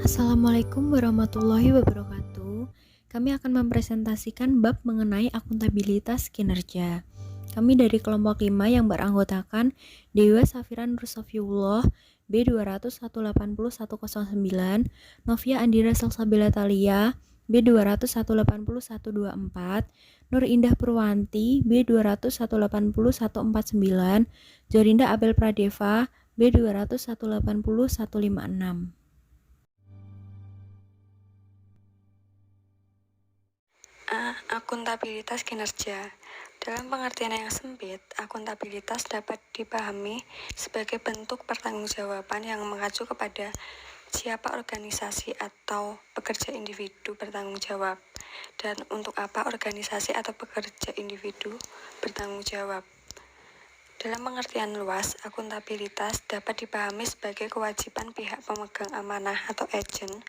Assalamualaikum warahmatullahi wabarakatuh. Kami akan mempresentasikan bab mengenai akuntabilitas kinerja. Kami dari kelompok 5 yang beranggotakan Dewa Safiran Rusafiullah B200180109, Novia Andira Salsabila Talia B200180124, Nur Indah Purwanti B200180149, Jorinda Abel Pradeva B200180156. Akuntabilitas kinerja. Dalam pengertian yang sempit, akuntabilitas dapat dipahami sebagai bentuk pertanggungjawaban yang mengacu kepada siapa organisasi atau pekerja individu bertanggung jawab, dan untuk apa organisasi atau pekerja individu bertanggung jawab. Dalam pengertian luas, akuntabilitas dapat dipahami sebagai kewajiban pihak pemegang amanah atau agent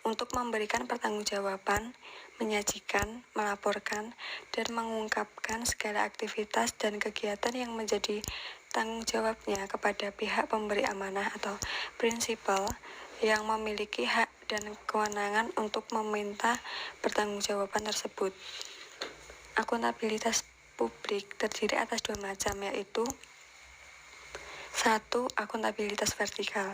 untuk memberikan pertanggungjawaban, menyajikan, melaporkan, dan mengungkapkan segala aktivitas dan kegiatan yang menjadi tanggung jawabnya kepada pihak pemberi amanah atau prinsipal yang memiliki hak dan kewenangan untuk meminta pertanggungjawaban tersebut. Akuntabilitas publik terdiri atas dua macam, yaitu 1. Akuntabilitas vertikal.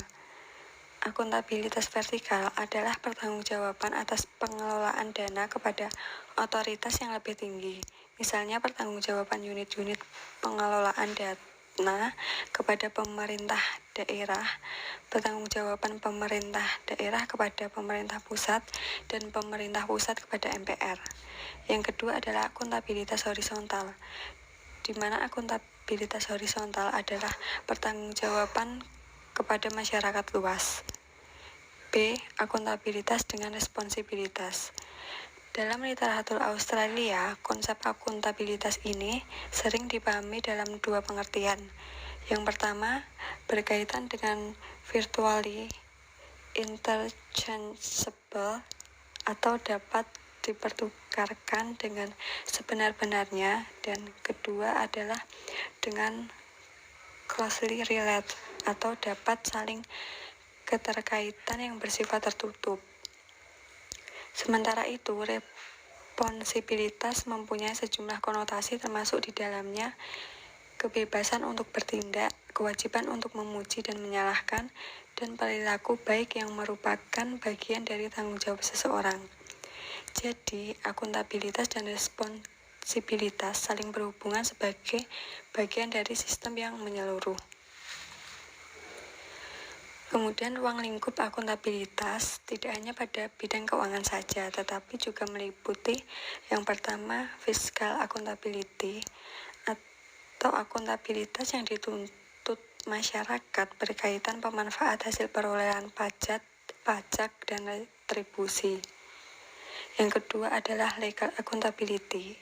Akuntabilitas vertikal adalah pertanggungjawaban atas pengelolaan dana kepada otoritas yang lebih tinggi. Misalnya pertanggungjawaban unit-unit pengelolaan dana kepada pemerintah daerah, pertanggungjawaban pemerintah daerah kepada pemerintah pusat, dan pemerintah pusat kepada MPR. Yang kedua adalah akuntabilitas horizontal, di mana akuntabilitas horizontal adalah pertanggungjawaban kepada masyarakat luas. B. Akuntabilitas dengan responsibilitas. Dalam literatur Australia, konsep akuntabilitas ini sering dipahami dalam dua pengertian. Yang pertama, berkaitan dengan virtually interchangeable atau dapat dipertukarkan dengan sebenar-benarnya, dan kedua adalah dengan closely related atau dapat saling keterkaitan yang bersifat tertutup. Sementara itu, responsibilitas mempunyai sejumlah konotasi, termasuk di dalamnya kebebasan untuk bertindak, kewajiban untuk memuji dan menyalahkan, dan perilaku baik yang merupakan bagian dari tanggung jawab seseorang. Jadi, akuntabilitas dan responsibilitas saling berhubungan sebagai bagian dari sistem yang menyeluruh. Kemudian ruang lingkup akuntabilitas tidak hanya pada bidang keuangan saja, tetapi juga meliputi yang pertama, fiscal accountability atau akuntabilitas yang dituntut masyarakat berkaitan pemanfaat hasil perolehan pajak, dan retribusi. Yang kedua adalah legal accountability,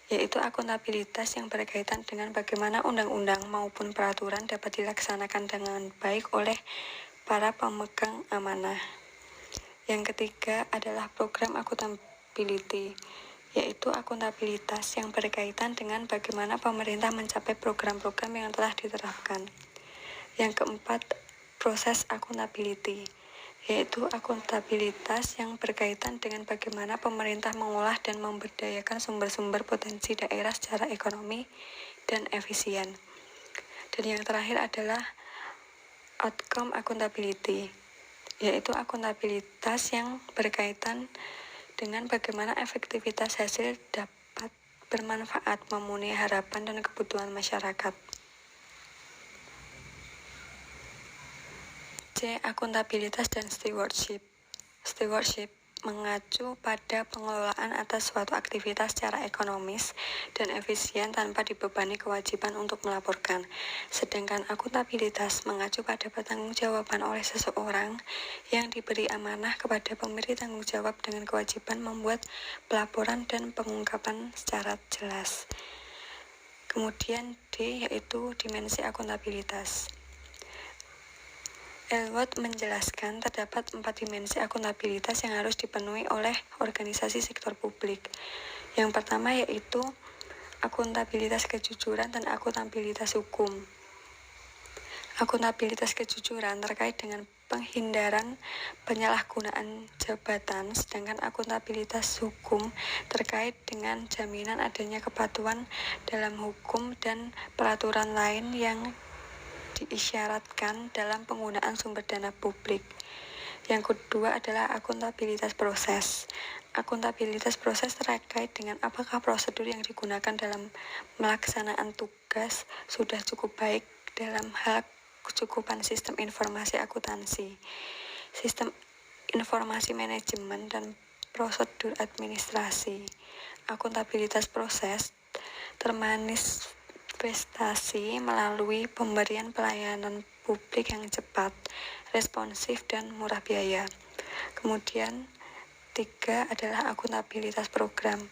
yaitu akuntabilitas yang berkaitan dengan bagaimana undang-undang maupun peraturan dapat dilaksanakan dengan baik oleh para pemegang amanah. Yang ketiga adalah program accountability, yaitu akuntabilitas yang berkaitan dengan bagaimana pemerintah mencapai program-program yang telah diterapkan. Yang keempat, proses accountability, yaitu akuntabilitas yang berkaitan dengan bagaimana pemerintah mengolah dan memberdayakan sumber-sumber potensi daerah secara ekonomi dan efisien. Dan yang terakhir adalah outcome accountability, yaitu akuntabilitas yang berkaitan dengan bagaimana efektivitas hasil dapat bermanfaat memenuhi harapan dan kebutuhan masyarakat. C. Akuntabilitas dan stewardship. Stewardship mengacu pada pengelolaan atas suatu aktivitas secara ekonomis dan efisien tanpa dibebani kewajiban untuk melaporkan. Sedangkan akuntabilitas mengacu pada pertanggungjawaban oleh seseorang yang diberi amanah kepada pemberi tanggung jawab dengan kewajiban membuat pelaporan dan pengungkapan secara jelas. Kemudian D, yaitu dimensi akuntabilitas. Elwood menjelaskan terdapat 4 dimensi akuntabilitas yang harus dipenuhi oleh organisasi sektor publik. Yang pertama yaitu akuntabilitas kejujuran dan akuntabilitas hukum. akuntabilitas kejujuran terkait dengan penghindaran penyalahgunaan jabatan, sedangkan akuntabilitas hukum terkait dengan jaminan adanya kepatuhan dalam hukum dan peraturan lain yang diisyaratkan dalam penggunaan sumber dana publik. Yang kedua adalah akuntabilitas proses. Akuntabilitas proses terkait dengan apakah prosedur yang digunakan dalam melaksanaan tugas sudah cukup baik dalam hal kecukupan sistem informasi akuntansi, sistem informasi manajemen, dan prosedur administrasi. Akuntabilitas proses termanifestasi melalui pemberian pelayanan publik yang cepat, responsif, dan murah biaya. Kemudian, 3 adalah akuntabilitas program.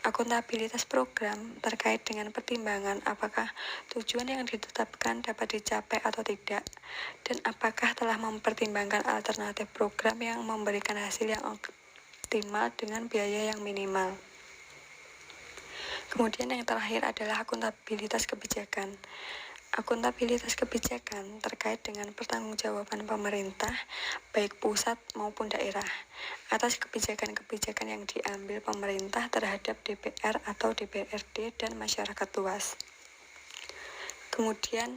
Akuntabilitas program terkait dengan pertimbangan apakah tujuan yang ditetapkan dapat dicapai atau tidak, dan apakah telah mempertimbangkan alternatif program yang memberikan hasil yang optimal dengan biaya yang minimal. Kemudian yang terakhir adalah akuntabilitas kebijakan. Akuntabilitas kebijakan terkait dengan pertanggungjawaban pemerintah, baik pusat maupun daerah, atas kebijakan-kebijakan yang diambil pemerintah terhadap DPR atau DPRD dan masyarakat luas. Kemudian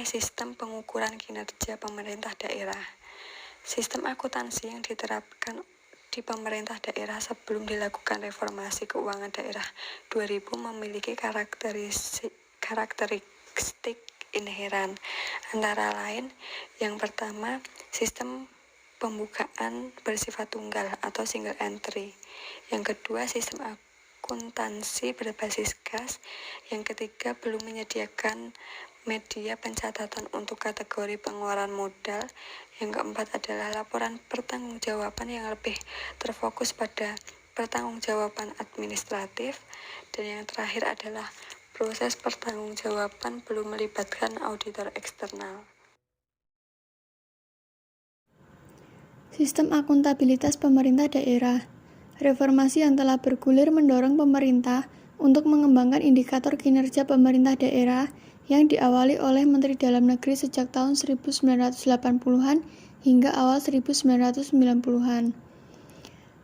sistem pengukuran kinerja pemerintah daerah. Sistem akuntansi yang diterapkan di pemerintah daerah sebelum dilakukan reformasi keuangan daerah 2000 memiliki karakteristik inheran, antara lain yang pertama, sistem pembukaan bersifat tunggal atau single entry. Yang kedua, sistem akuntansi berbasis kas. Yang ketiga, belum menyediakan media pencatatan untuk kategori pengeluaran modal. Yang keempat adalah laporan pertanggungjawaban yang lebih terfokus pada pertanggungjawaban administratif. Dan yang terakhir adalah proses pertanggungjawaban belum melibatkan auditor eksternal. Sistem akuntabilitas pemerintah daerah. Reformasi yang telah bergulir mendorong pemerintah untuk mengembangkan indikator kinerja pemerintah daerah yang diawali oleh Menteri Dalam Negeri sejak tahun 1980-an hingga awal 1990-an.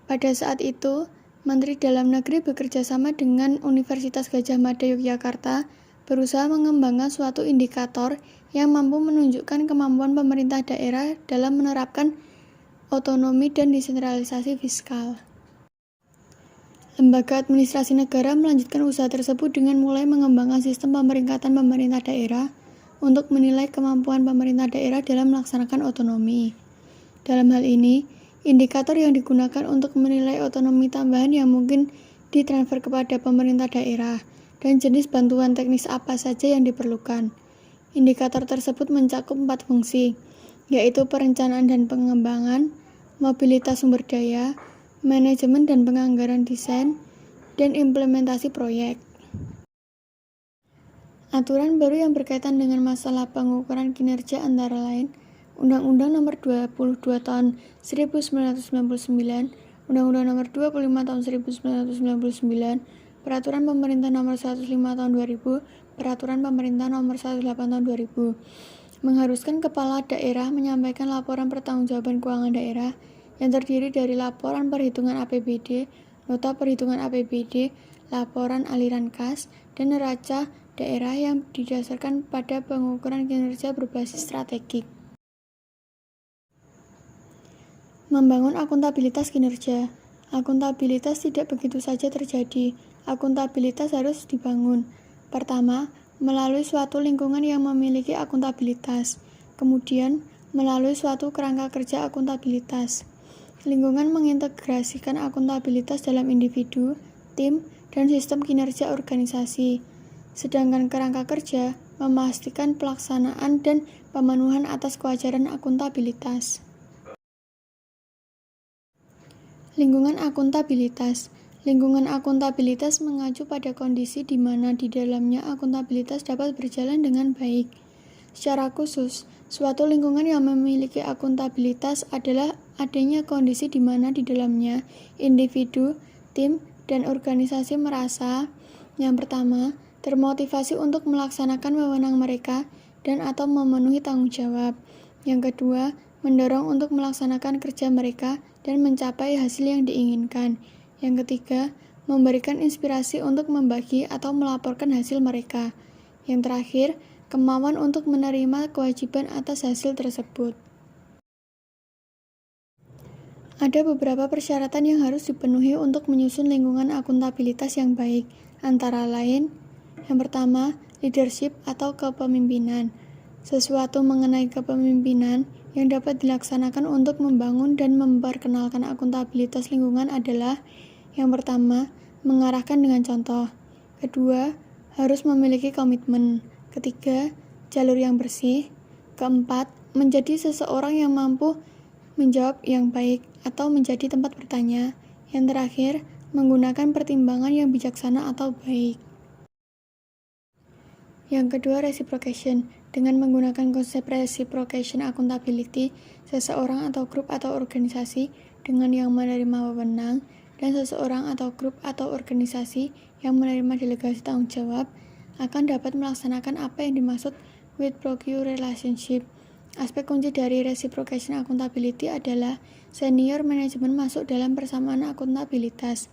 Pada saat itu, Menteri Dalam Negeri bekerjasama dengan Universitas Gadjah Mada Yogyakarta berusaha mengembangkan suatu indikator yang mampu menunjukkan kemampuan pemerintah daerah dalam menerapkan otonomi dan desentralisasi fiskal. Lembaga administrasi negara melanjutkan usaha tersebut dengan mulai mengembangkan sistem pemeringkatan pemerintah daerah untuk menilai kemampuan pemerintah daerah dalam melaksanakan otonomi. Dalam hal ini, indikator yang digunakan untuk menilai otonomi tambahan yang mungkin ditransfer kepada pemerintah daerah dan jenis bantuan teknis apa saja yang diperlukan. Indikator tersebut mencakup 4 fungsi, yaitu perencanaan dan pengembangan, mobilitas sumber daya, manajemen dan penganggaran desain, dan implementasi proyek. Aturan baru yang berkaitan dengan masalah pengukuran kinerja antara lain Undang-Undang Nomor 22 Tahun 1999, Undang-Undang Nomor 25 Tahun 1999, Peraturan Pemerintah Nomor 105 Tahun 2000, Peraturan Pemerintah Nomor 108 Tahun 2000, mengharuskan kepala daerah menyampaikan laporan pertanggungjawaban keuangan daerah yang terdiri dari laporan perhitungan APBD, nota perhitungan APBD, laporan aliran kas, dan neraca daerah yang didasarkan pada pengukuran kinerja berbasis strategik. Membangun akuntabilitas kinerja. Akuntabilitas tidak begitu saja terjadi. Akuntabilitas harus dibangun. Pertama, melalui suatu lingkungan yang memiliki akuntabilitas. Kemudian, melalui suatu kerangka kerja akuntabilitas. Lingkungan mengintegrasikan akuntabilitas dalam individu, tim, dan sistem kinerja organisasi. Sedangkan kerangka kerja memastikan pelaksanaan dan pemenuhan atas kewajaran akuntabilitas. Lingkungan akuntabilitas. Lingkungan akuntabilitas mengacu pada kondisi di mana di dalamnya akuntabilitas dapat berjalan dengan baik. Secara khusus, suatu lingkungan yang memiliki akuntabilitas adalah adanya kondisi di mana di dalamnya individu, tim, dan organisasi merasa, yang pertama, termotivasi untuk melaksanakan wewenang mereka, dan atau memenuhi tanggung jawab. Yang kedua, mendorong untuk melaksanakan kerja mereka dan mencapai hasil yang diinginkan. Yang ketiga, memberikan inspirasi untuk membagi atau melaporkan hasil mereka. Yang terakhir, kemauan untuk menerima kewajiban atas hasil tersebut. Ada beberapa persyaratan yang harus dipenuhi untuk menyusun lingkungan akuntabilitas yang baik, antara lain, yang pertama, leadership atau kepemimpinan. Sesuatu mengenai kepemimpinan yang dapat dilaksanakan untuk membangun dan memperkenalkan akuntabilitas lingkungan adalah, yang pertama, mengarahkan dengan contoh. Kedua, harus memiliki komitmen. Ketiga, jalur yang bersih. Keempat, menjadi seseorang yang mampu menjawab yang baik atau menjadi tempat bertanya. Yang terakhir, menggunakan pertimbangan yang bijaksana atau baik. Yang kedua, reciprocation. Dengan menggunakan konsep reciprocation accountability, seseorang atau grup atau organisasi dengan yang menerima wewenang dan seseorang atau grup atau organisasi yang menerima delegasi tanggung jawab akan dapat melaksanakan apa yang dimaksud with procure relationship. Aspek kunci dari reciprocation accountability adalah senior manajemen masuk dalam persamaan akuntabilitas.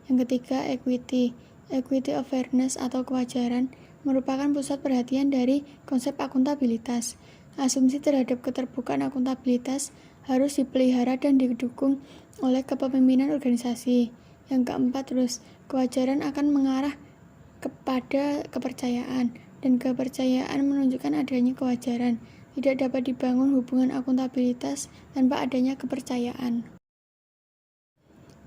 Yang ketiga, equity. Equity of fairness atau kewajaran merupakan pusat perhatian dari konsep akuntabilitas. Asumsi terhadap keterbukaan akuntabilitas harus dipelihara dan didukung oleh kepemimpinan organisasi. Yang keempat, kewajaran akan mengarah kepada kepercayaan, dan kepercayaan menunjukkan adanya kewajaran. Tidak dapat dibangun hubungan akuntabilitas tanpa adanya kepercayaan.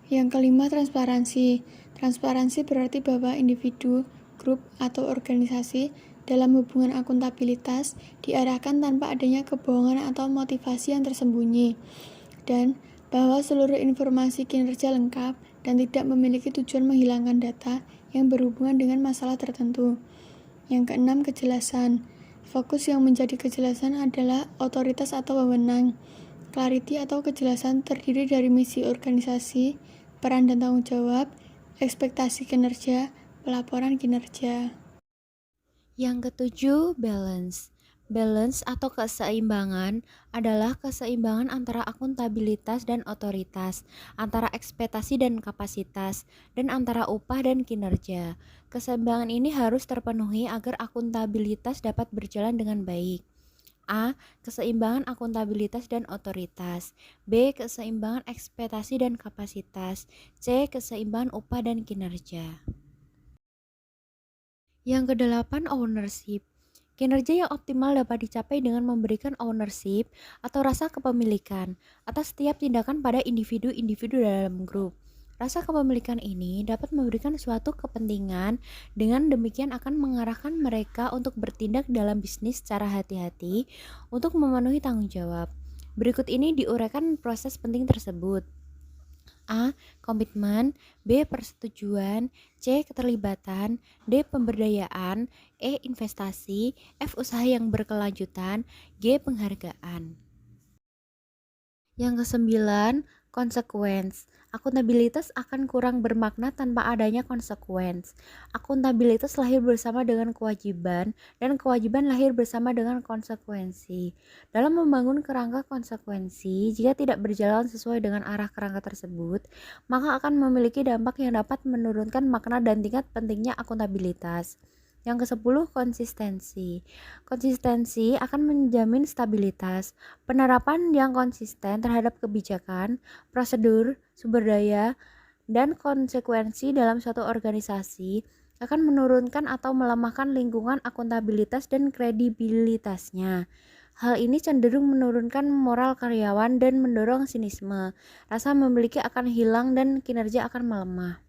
Yang kelima, transparansi. Transparansi berarti bahwa individu, grup, atau organisasi dalam hubungan akuntabilitas diarahkan tanpa adanya kebohongan atau motivasi yang tersembunyi, dan bahwa seluruh informasi kinerja lengkap dan tidak memiliki tujuan menghilangkan data yang berhubungan dengan masalah tertentu. Yang keenam, kejelasan. Fokus yang menjadi kejelasan adalah otoritas atau wewenang. Clarity atau kejelasan terdiri dari misi organisasi, peran dan tanggung jawab, ekspektasi kinerja, pelaporan kinerja. Yang ketujuh, balance. Balance atau keseimbangan adalah keseimbangan antara akuntabilitas dan otoritas, antara ekspektasi dan kapasitas, dan antara upah dan kinerja. Keseimbangan ini harus terpenuhi agar akuntabilitas dapat berjalan dengan baik. A. Keseimbangan akuntabilitas dan otoritas. B. Keseimbangan ekspektasi dan kapasitas. C. Keseimbangan upah dan kinerja. Yang kedelapan, ownership. Kinerja yang optimal dapat dicapai dengan memberikan ownership atau rasa kepemilikan atas setiap tindakan pada individu-individu dalam grup. Rasa kepemilikan ini dapat memberikan suatu kepentingan, dengan demikian akan mengarahkan mereka untuk bertindak dalam bisnis secara hati-hati untuk memenuhi tanggung jawab. Berikut ini diuraikan proses penting tersebut. A. Komitmen. B. Persetujuan. C. Keterlibatan. D. Pemberdayaan. E. Investasi. F. Usaha yang berkelanjutan. G. Penghargaan. Yang kesembilan, konsekuens. Akuntabilitas akan kurang bermakna tanpa adanya konsekuens. Akuntabilitas lahir bersama dengan kewajiban, dan kewajiban lahir bersama dengan konsekuensi. Dalam membangun kerangka konsekuensi, jika tidak berjalan sesuai dengan arah kerangka tersebut, maka akan memiliki dampak yang dapat menurunkan makna dan tingkat pentingnya akuntabilitas. Yang ke-10, konsistensi. Konsistensi akan menjamin stabilitas. Penerapan yang konsisten terhadap kebijakan, prosedur, sumber daya, dan konsekuensi dalam suatu organisasi akan menurunkan atau melemahkan lingkungan akuntabilitas dan kredibilitasnya. Hal ini cenderung menurunkan moral karyawan dan mendorong sinisme. Rasa memiliki akan hilang dan kinerja akan melemah.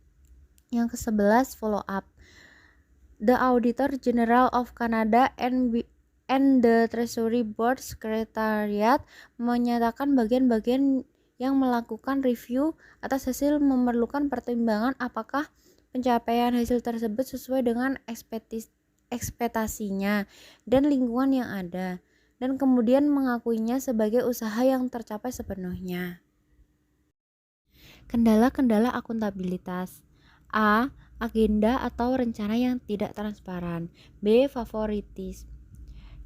Yang ke-11, follow up. The Auditor General of Canada and the Treasury Board Secretariat menyatakan bagian-bagian yang melakukan review atas hasil memerlukan pertimbangan apakah pencapaian hasil tersebut sesuai dengan ekspektasinya dan lingkungan yang ada, dan kemudian mengakuinya sebagai usaha yang tercapai sepenuhnya. Kendala-kendala akuntabilitas. A. Agenda atau rencana yang tidak transparan. B. Favoritis.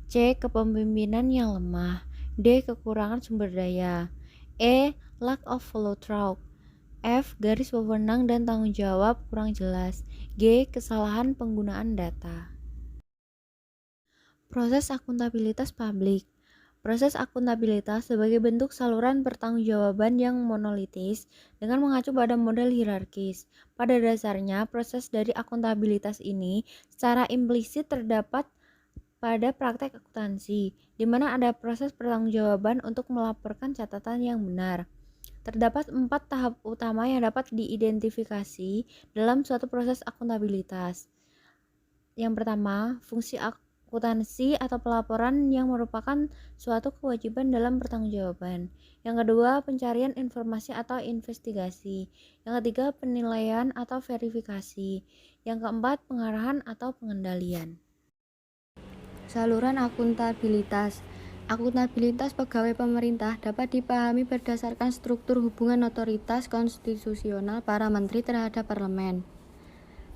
C. C. Kepemimpinan yang lemah. D. Kekurangan sumber daya. E. Lack of follow-through. F. Garis wewenang dan tanggung jawab kurang jelas. G. Kesalahan penggunaan data. Proses akuntabilitas publik. Proses akuntabilitas sebagai bentuk saluran pertanggungjawaban yang monolitis dengan mengacu pada model hierarkis. Pada dasarnya, proses dari akuntabilitas ini secara implisit terdapat pada praktek akuntansi, di mana ada proses pertanggungjawaban untuk melaporkan catatan yang benar. Terdapat 4 tahap utama yang dapat diidentifikasi dalam suatu proses akuntabilitas. Yang pertama, fungsi akuntansi atau pelaporan yang merupakan suatu kewajiban dalam pertanggungjawaban. Yang kedua, pencarian informasi atau investigasi. Yang ketiga, penilaian atau verifikasi. Yang keempat, pengarahan atau pengendalian. Saluran akuntabilitas. Akuntabilitas pegawai pemerintah dapat dipahami berdasarkan struktur hubungan otoritas konstitusional para menteri terhadap parlemen.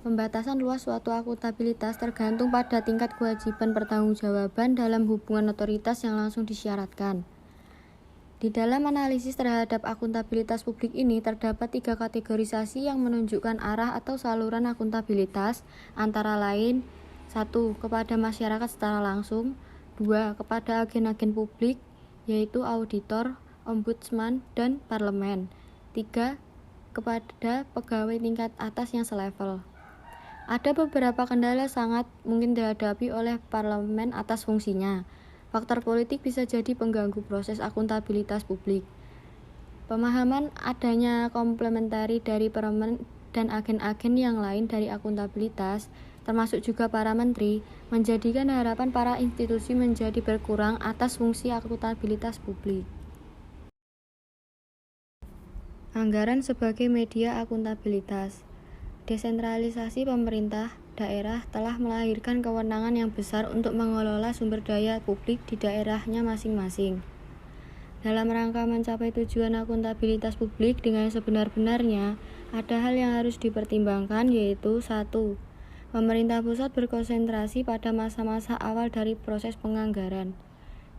Pembatasan luas suatu akuntabilitas tergantung pada tingkat kewajiban pertanggungjawaban dalam hubungan otoritas yang langsung disyaratkan. Di dalam analisis terhadap akuntabilitas publik ini terdapat 3 kategorisasi yang menunjukkan arah atau saluran akuntabilitas, antara lain 1. Kepada masyarakat secara langsung. 2. Kepada agen-agen publik, yaitu auditor, ombudsman, dan parlemen. 3. Kepada pegawai tingkat atas yang selevel. Ada beberapa kendala sangat mungkin dihadapi oleh parlemen atas fungsinya. Faktor politik bisa jadi pengganggu proses akuntabilitas publik. Pemahaman adanya komplementari dari parlemen dan agen-agen yang lain dari akuntabilitas, termasuk juga para menteri, menjadikan harapan para institusi menjadi berkurang atas fungsi akuntabilitas publik. Anggaran sebagai media akuntabilitas. Desentralisasi pemerintah daerah telah melahirkan kewenangan yang besar untuk mengelola sumber daya publik di daerahnya masing-masing. Dalam rangka mencapai tujuan akuntabilitas publik dengan sebenar-benarnya, ada hal yang harus dipertimbangkan, yaitu 1. Pemerintah pusat berkonsentrasi pada masa-masa awal dari proses penganggaran.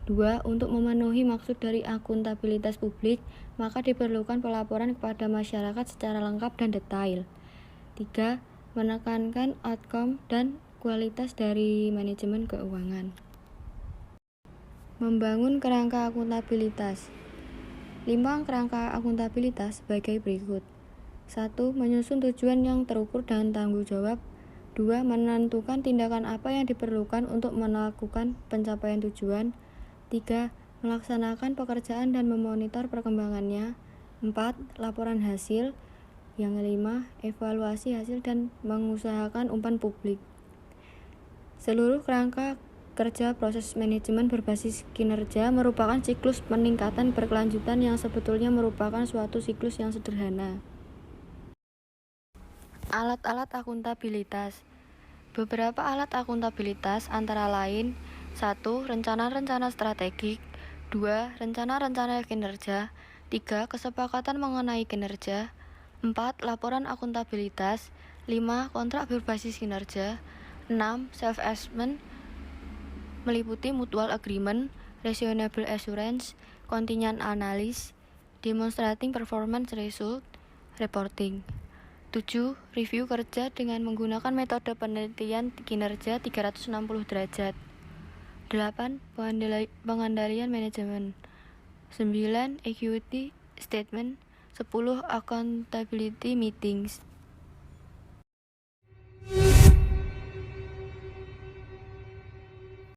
2. Untuk memenuhi maksud dari akuntabilitas publik, maka diperlukan pelaporan kepada masyarakat secara lengkap dan detail. 3. Menekankan outcome dan kualitas dari manajemen keuangan. Membangun kerangka akuntabilitas. 5 kerangka akuntabilitas sebagai berikut. 1. Menyusun tujuan yang terukur dan tanggung jawab. 2. Menentukan tindakan apa yang diperlukan untuk melakukan pencapaian tujuan. 3. Melaksanakan pekerjaan dan memonitor perkembangannya. 4. Laporan hasil. Yang kelima, evaluasi hasil dan mengusahakan umpan publik. Seluruh kerangka kerja proses manajemen berbasis kinerja merupakan siklus peningkatan berkelanjutan yang sebetulnya merupakan suatu siklus yang sederhana. Alat-alat akuntabilitas. Beberapa alat akuntabilitas antara lain 1. Rencana-rencana strategik. 2. Rencana-rencana kinerja. 3. Kesepakatan mengenai kinerja. 4. Laporan akuntabilitas. 5. Kontrak berbasis kinerja. 6. Self-assessment meliputi mutual agreement, reasonable assurance, contingent analysis, demonstrating performance result, reporting. 7. Review kerja dengan menggunakan metode penelitian kinerja 360 derajat. 8. Pengendalian manajemen. 9. Equity statement. 10. Accountability meetings.